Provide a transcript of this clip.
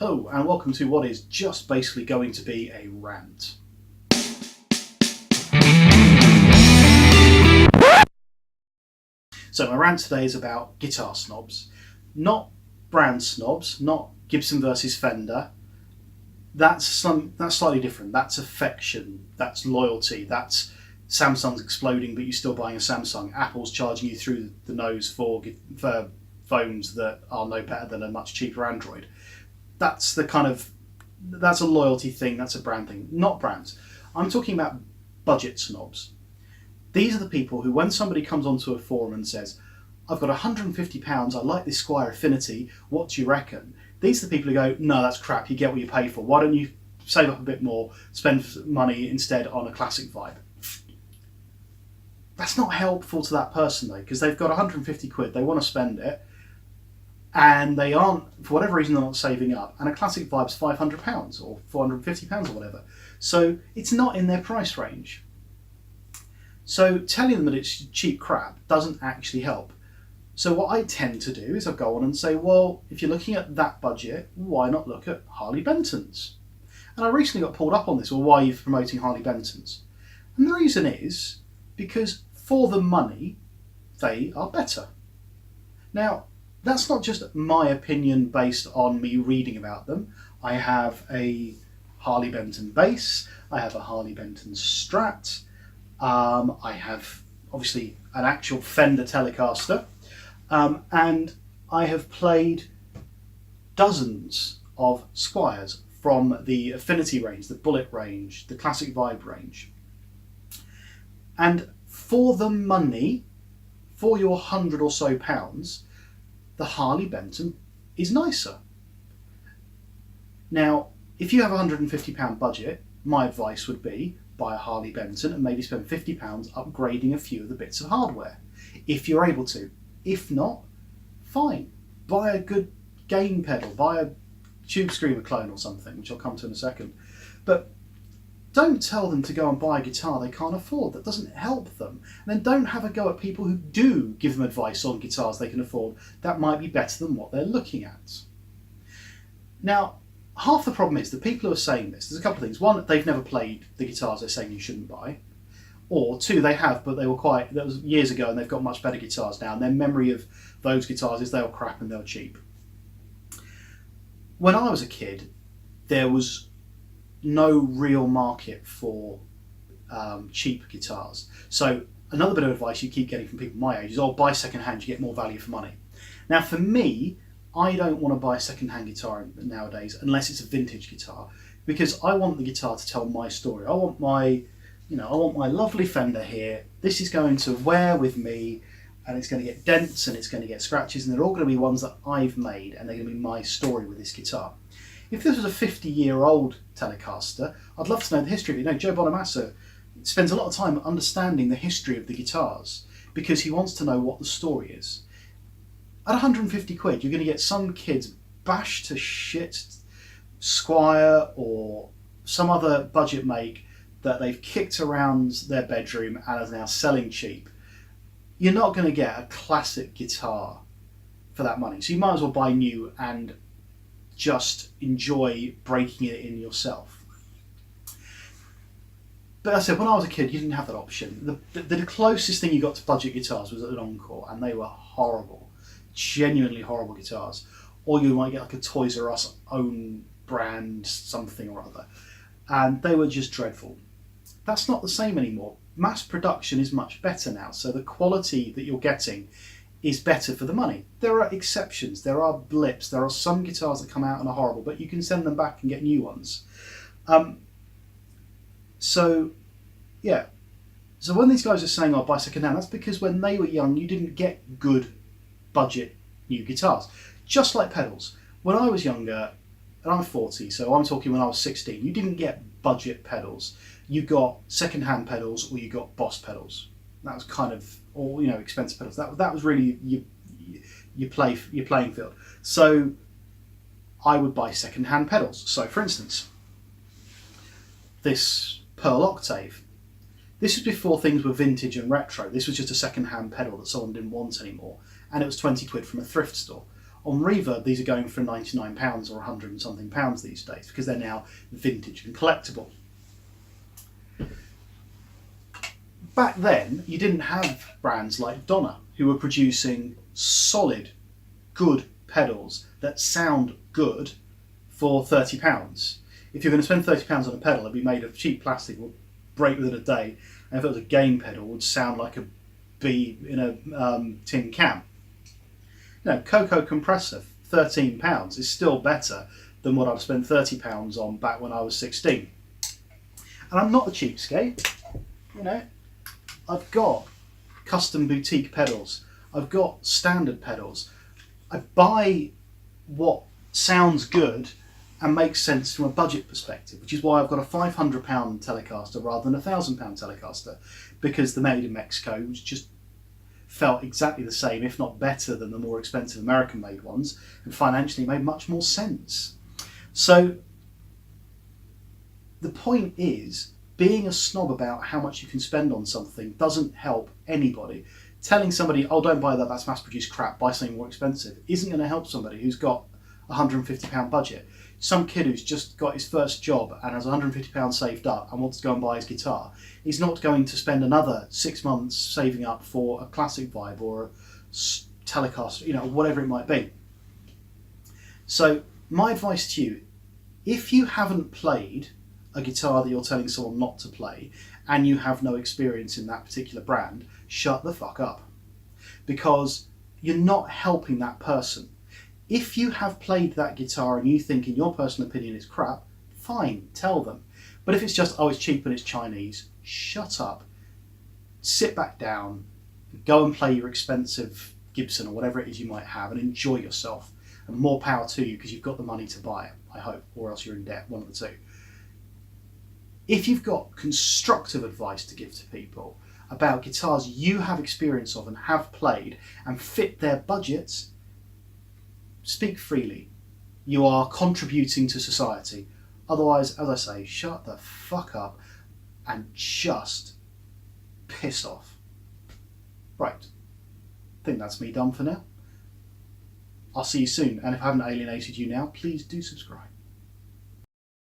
Hello and welcome to what is just basically going to be a rant. So my rant today is about guitar snobs. Not brand snobs, not Gibson versus Fender. That's slightly different. That's affection, that's loyalty, that's Samsung's exploding but you're still buying a Samsung. Apple's charging you through the nose for phones that are no better than a much cheaper Android. That's a loyalty thing, that's a brand thing, not brands. I'm talking about budget snobs. These are the people who, when somebody comes onto a forum and says, I've got £150, I like this Squire Affinity, what do you reckon? These are the people who go, no, that's crap, you get what you pay for. Why don't you save up a bit more, spend money instead on a classic vibe? That's not helpful to that person though, because they've got 150 quid, they want to spend it, and they aren't, for whatever reason, they're not saving up. And a classic vibe's £500 or £450 or whatever. So it's not in their price range. So telling them that it's cheap crap doesn't actually help. So what I tend to do is I go on and say, well, if you're looking at that budget, why not look at Harley Bentons? And I recently got pulled up on this, well, why are you promoting Harley Bentons? And the reason is because for the money, they are better. Now, that's not just my opinion based on me reading about them. I have a Harley Benton bass, I have a Harley Benton Strat, I have obviously an actual Fender Telecaster, and I have played dozens of Squires from the Affinity range, the Bullet range, the Classic Vibe range. And for the money, for your £100 or so, the Harley Benton is nicer. Now, if you have a £150 budget, my advice would be buy a Harley Benton and maybe spend £50 upgrading a few of the bits of hardware, if you're able to. If not, fine. Buy a good gain pedal, buy a Tube Screamer clone or something, which I'll come to in a second. But don't tell them to go and buy a guitar they can't afford. That doesn't help them. And then don't have a go at people who do give them advice on guitars they can afford. That might be better than what they're looking at. Now, half the problem is the people who are saying this, there's a couple of things. One, they've never played the guitars they're saying you shouldn't buy. Or two, they have, but that was years ago and they've got much better guitars now. And their memory of those guitars is they were crap and they were cheap. When I was a kid, there was no real market for cheap guitars. So another bit of advice you keep getting from people my age is, oh, buy second hand, you get more value for money. Now for me, I don't want to buy a second hand guitar nowadays unless it's a vintage guitar, because I want the guitar to tell my story. I want my lovely Fender here. This is going to wear with me, and it's going to get dents and it's going to get scratches, and they're all going to be ones that I've made, and they're going to be my story with this guitar. If this was a 50-year-old Telecaster, I'd love to know the history of it. You know, Joe Bonamassa spends a lot of time understanding the history of the guitars because he wants to know what the story is. At 150 quid, you're going to get some kids bashed to shit Squire or some other budget make that they've kicked around their bedroom and are now selling cheap. You're not going to get a classic guitar for that money. So you might as well buy new and just enjoy breaking it in yourself. But as I said, when I was a kid, you didn't have that option. The closest thing you got to budget guitars was an Encore, and they were horrible, genuinely horrible guitars. Or you might get like a Toys R Us own brand something or other, and they were just dreadful. That's not the same anymore. Mass production is much better now, so the quality that you're getting is better for the money. There are exceptions, there are blips, there are some guitars that come out and are horrible, but you can send them back and get new ones. So when these guys are saying, oh, buy second hand, that's because when they were young, you didn't get good budget new guitars. Just like pedals. When I was younger, and I'm 40, so I'm talking when I was 16, you didn't get budget pedals. You got second hand pedals or you got Boss pedals. That was kind of, or expensive pedals. That was really your playing field. So I would buy second hand pedals. So for instance, this Pearl Octave. This was before things were vintage and retro. This was just a second hand pedal that someone didn't want anymore, and it was 20 quid from a thrift store. On Reverb, these are going for £99 or 100 and something pounds these days because they're now vintage and collectible. Back then, you didn't have brands like Donna who were producing solid, good pedals that sound good for £30. If you're going to spend £30 on a pedal, it'd be made of cheap plastic, will break within a day, and if it was a gain pedal, it would sound like a bee in a tin can. Coco compressor, £13 is still better than what I've spent £30 on back when I was 16. And I'm not a cheapskate, I've got custom boutique pedals, I've got standard pedals. I buy what sounds good and makes sense from a budget perspective, which is why I've got a £500 Telecaster rather than a £1,000 Telecaster, because the made in Mexico just felt exactly the same, if not better than the more expensive American made ones, and financially made much more sense. So the point is, being a snob about how much you can spend on something doesn't help anybody. Telling somebody, oh, don't buy that, that's mass-produced crap, buy something more expensive, isn't going to help somebody who's got a £150 budget. Some kid who's just got his first job and has £150 saved up and wants to go and buy his guitar is not going to spend another 6 months saving up for a classic vibe or a Telecaster, whatever it might be. So my advice to you, if you haven't played a guitar that you're telling someone not to play and you have no experience in that particular brand, shut the fuck up, because you're not helping that person. If you have played that guitar and you think in your personal opinion it's crap, fine, tell them. But if it's just, oh, it's cheap and it's Chinese, shut up, sit back down, go and play your expensive Gibson or whatever it is you might have and enjoy yourself. And more power to you because you've got the money to buy it, I hope, or else you're in debt, one of the two. If you've got constructive advice to give to people about guitars you have experience of and have played and fit their budgets, speak freely. You are contributing to society. Otherwise, as I say, shut the fuck up and just piss off. Right. I think that's me done for now. I'll see you soon, and if I haven't alienated you now, please do subscribe.